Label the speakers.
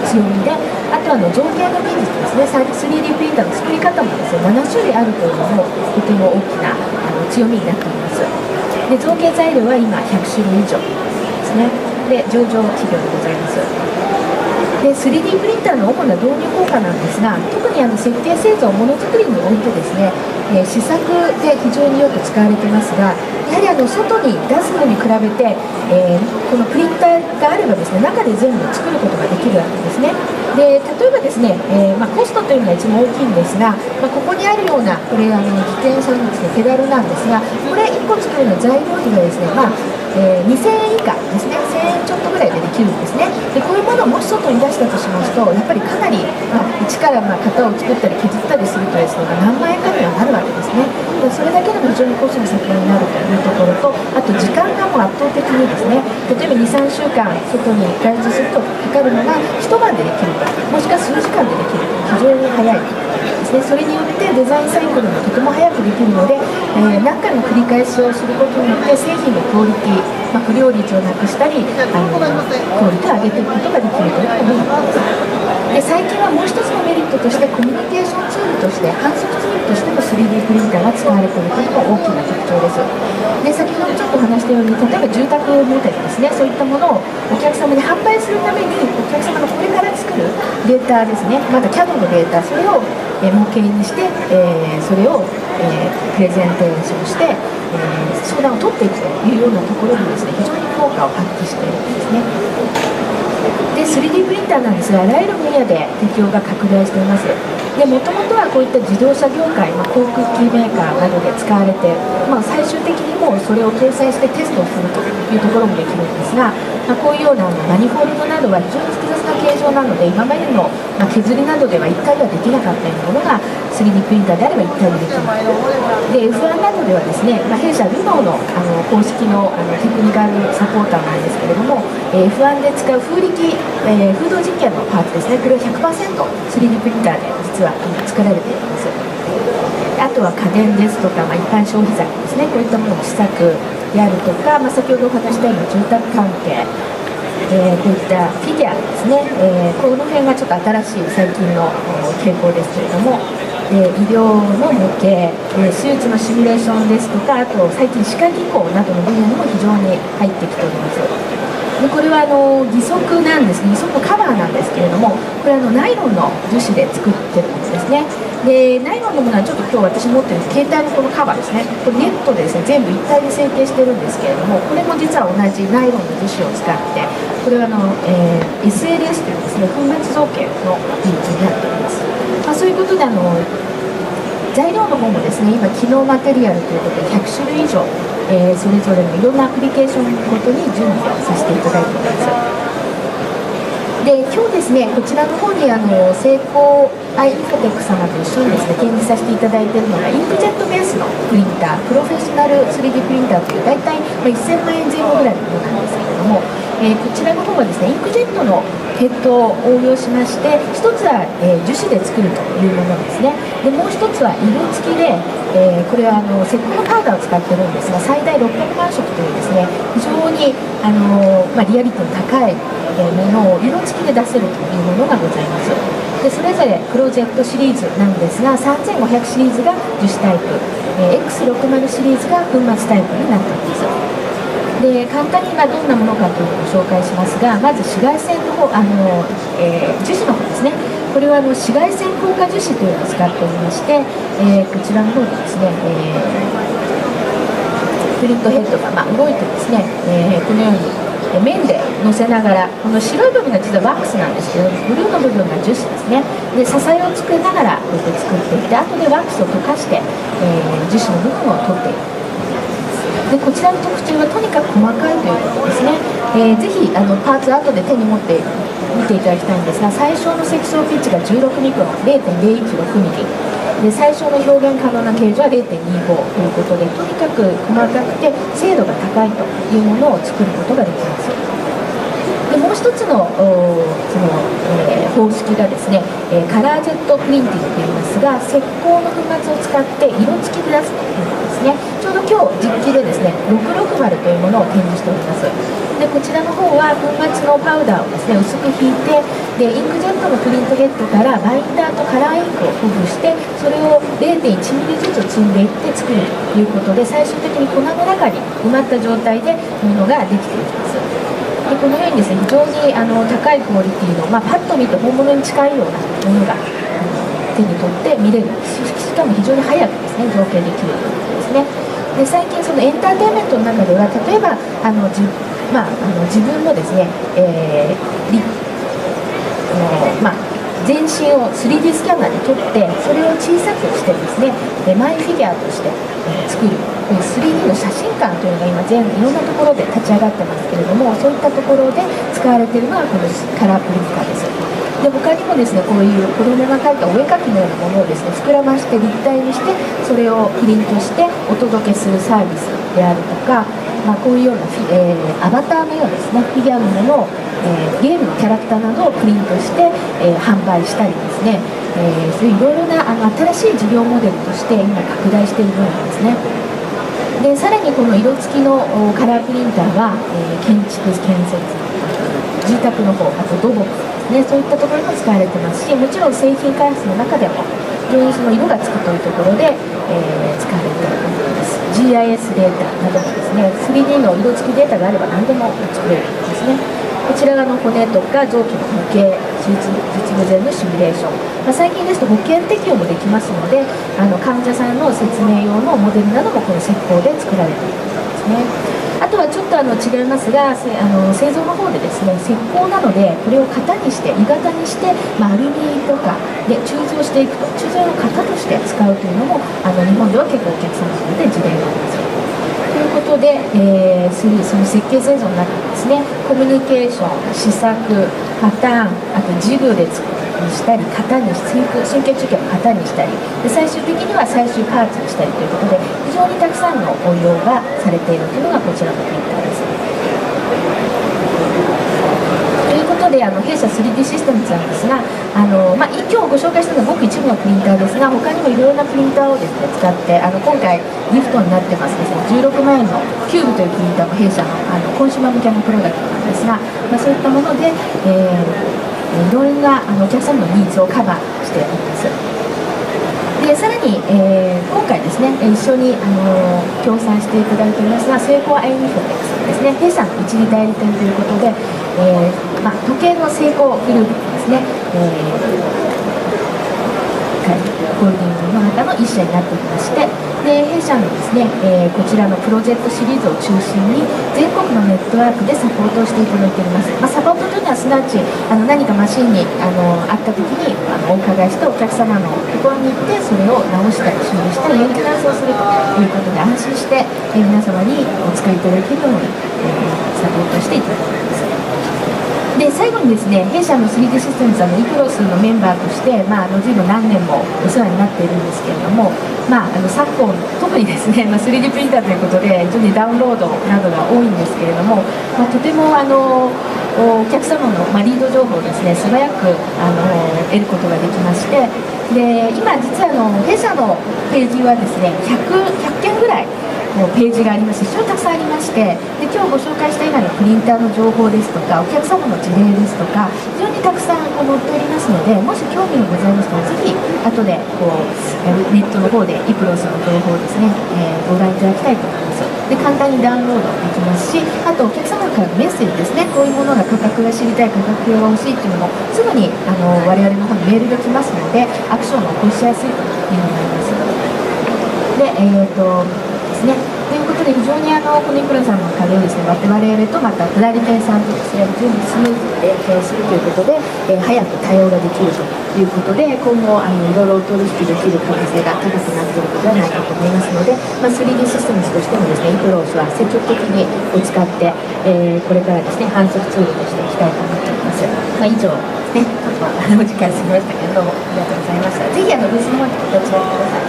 Speaker 1: 強みで、あと造形の技術ですね、3D プリンターの作り方もですね、7種類あるというのもとても大きな強みになっています。で造形材料は今100種類以上ですね。で上場企業でございます。で 3D プリンターの主な導入効果なんですが、特に設計製造ものづくりにおいてですね、試作で非常によく使われてますが、やはり外に出すのに比べて、このプリンターがあればですね、中で全部作ることができるわけですね。で例えばですね、コストというのが一番大きいんですが、ここにあるようなこれ自転車のですねペダルなんですが、これ1個作るの材料費がですね、2000円以下ですね、1000円ちょっとぐらいでできるんですね。でこういうものをもし外に出したとしますと、やっぱりかなり、一から型を作ったり削ったりするとですね、何万円かにはなるわけですね。でそれだけでも非常にコストの削減になるというところと、あと時間がもう圧倒的にですね、例えば2、3週間外に外出するとかかるのが一晩でできると、もしくは数時間でできると、非常に早いですね。それによってデザインサイクルもとても早くできるので、何回も繰り返しをすることによって製品のクオリティ、不良率をなくしたり、クオリティを上げていくことができるというのがメリットです。で最近はもう一つのメリットとして、コミュニケーションツールとして、反則ツールとしても 3D プリンターが使われているというのが大きな特徴です。で先ほどちょっと話したように、例えば住宅モデルですね、そういったものをお客様に販売するために、お客様のこれから作るデータですね、まだ CAD のデータ、それを模型にして、それを、プレゼンテーションして、相談を取っていくというようなところにですね、非常に効果を発揮しているんですね。で 3D プリンターなんですが、あらゆる分野で適用が拡大しています。でもともとはこういった自動車業界、航空機メーカーなどで使われて、最終的にもうそれを搭載してテストをするというところもできるんですが、こういうようなマニフォールドなどは非常に複雑な形状なので、今までの削りなどでは一体ではできなかったようなものが 3D プリンターであれば一体でできる。で F1 などではですね、弊社ルノーの公式のテクニカルサポーターなんですけれども、F1 で使う風力、風洞実験のパーツですね、これを 100%3D プリンターで実は作られています。あとは家電ですとか、一般消費財ですね、こういったものの試作であるとか、先ほどお話したような住宅関係、こういったフィギュアですね、この辺がちょっと新しい最近の傾向ですけれども、医療の模型、手術のシミュレーションですとか、あと最近歯科技工などの分野にも非常に入ってきております。でこれは義足なんですね、義足のカバーなんですけれども、これはナイロンの樹脂で作ってるんですね。でナイロンのものはちょっと今日私持ってる携帯のこのカバーですね、これネットでですね全部一体で成形してるんですけれども、これも実は同じナイロンの樹脂を使って、これはSLS というですね粉末造形の技術になっております。そういうことで材料の方もですね、今機能マテリアルということで100種類以上、それぞれのいろんなアプリケーションごとに準備をさせていただいております。で今日ですね、こちらの方にセイコーアイインフォテック様と一緒にですね展示させていただいているのがインクジェットベースのプリンター、プロフェッショナル 3D プリンターという大体1000万円前後ぐらいのものなんですけれども、こちらの方はですねインクジェットのヘッドを応用しまして、一つは、樹脂で作るというものですね。でもう一つは色付きで、これは石膏のパウダーを使ってるんですが、最大600万色というですね非常にリアリティの高いものを色付きで出せるというものがございます。でそれぞれクローゼットシリーズなんですが、3500シリーズが樹脂タイプ、X60 シリーズが粉末タイプになっています。で簡単にどんなものかというのを紹介しますが、まず紫外線の方、樹脂の方ですね、これは紫外線効果樹脂というのを使っておりまして、こちらの方でですね、プリントヘッドが動いてですね、このように面で乗せながら、この白い部分が実はワックスなんですけど、ブルーの部分が樹脂ですね。で支えを作りながらこうやって作っていって、後でワックスを溶かして、樹脂の部分を取っていく。でこちらの特徴はとにかく細かいということですね。ぜひパーツ後で手に持って見ていただきたいんですが、最小の積層ピッチが16ミクロン 0.016 ミリで、最小の表現可能な形状は 0.25 ということで、とにかく細かくて精度が高いというものを作ることができます。でもう一つの方式がですね、カラージェットプリンティングといいますが、石膏の粉末を使って色付きで出すということですね。ちょうど今日実機でですね660というものを展示しております。でこちらの方は粉末のパウダーをですね薄く引いて、でインクジェットのプリントヘッドからバインダーとカラーインクをほぐして、それを 0.1 ミリずつ積んでいって作るということで、最終的に粉の中に埋まった状態で布ができていきます。でこのようにですね、非常に高いクオリティの、パッと見て本物に近いようなものが手に取って見れるしかも非常に早くですね造形できるということですね。で最近そのエンターテインメントの中では、例えば自分のですね、全身を 3D スキャナーで撮って、それを小さくしてですね、マイフィギュアとして作る、こういう 3D の写真館というのが今いろんなところで立ち上がってますけれども、そういったところで使われているのがこのカラープリンターです。で他にもですね、こういう子供が描いたお絵描きのようなものをですね膨らまして立体にして、それをプリントしてお届けするサービスであるとか、こういうようなアバターのようなですねフィギュアのものを、ゲームのキャラクターなどをプリントして、販売したりですね、そういういろいろな新しい事業モデルとして今拡大している分野ですね。でさらにこの色付きのカラープリンターは、建築建設、住宅の方、あと土木ですね、そういったところにも使われてますし、もちろん製品開発の中でも非常にその色がつくというところで、使われているものです。 GIS データなどもですね、 3D の色付きデータがあれば何でも作れるんですね。こちらの骨とか臓器の模型、術後前のシミュレーション、最近ですと保険適用もできますので、患者さんの説明用のモデルなどもこの石膏で作られているんですね。あとはちょっと違いますが、製造の方でですね、石膏なのでこれを型にして鋳型にして、アルミとかで鋳造していくと、鋳造の型として使うというのも日本では結構お客様の方で事例があります。ということで、その設計製造の中にですね、コミュニケーション、試作、パターン、あとジグで作したり、型に神経中継の型にしたりで、最終的には最終パーツにしたりということで、非常にたくさんの応用がされているというのがこちらのプリンターです。ということで弊社 3D システムズなんですが、今日ご紹介したのはごく一部のプリンターですが、他にもいろいろなプリンターをですね使って、今回ギフトになってますですね、16万円のキューブというプリンターも弊社のコンシューマー向けのプロダクトなんですが、そういったもので、いろんなお客様のニーズをカバーしております。でさらに、今回ですね一緒に協賛していただいておりますが、セイコーアイニフォテックスですね、弊社の一時代理店ということで、時計のセイコーグループですね、ホールディングの中の一社になっておりまして、で弊社のですね、こちらのプロジェクトシリーズを中心に全国のネットワークでサポートをしていただいております。サポートというのはすなわち何かマシンにあった時にお伺いしてお客様のところに行ってそれを直したり修理したりメンテナンスをするということで、安心して、皆様にお使いいただけるように、サポートしていただいております。で最後にですね、弊社の 3D システムズイプロスのメンバーとして、随分何年もお世話になっているんですけれども、昨今特にですね、3D プリンターということで非常にダウンロードなどが多いんですけれども、とてもお客様の、リード情報をですね素早く得ることができまして、で今実は弊社のページはですね 100件ぐらいのページがありまして、非常にたくさんありまして、で今日ご紹介した以外のプリンターの情報ですとかお客様の事例ですとか非常にたくさん載っておりますので、もし興味がございましたらぜひ後でネットの方でイプロスの情報をですね、ご覧いただきたいと思います。で簡単にダウンロードできますし、あとお客様からのメッセージですね、こういうものが価格が知りたい、価格が欲しいっていうのもすぐに我々の方にメールできますので、アクションを起こしやすいというのがあります。でですね、ということで非常にこのイプロさんのおかげでですね、我々とまた代理店さんとですね非常にスムーズに連携するということで、早く対応ができるということで、今後いろいろお取引できる可能性が高くなっているのではないかと思いますので、3D システムズとしてもですねイプロスは積極的にお使って、これからですね販促ツールとしていきたいと思っております。以上ですね、ちょっとお時間過ぎましたけれども、ありがとうございました。ぜひブースの方にお立ち寄りください。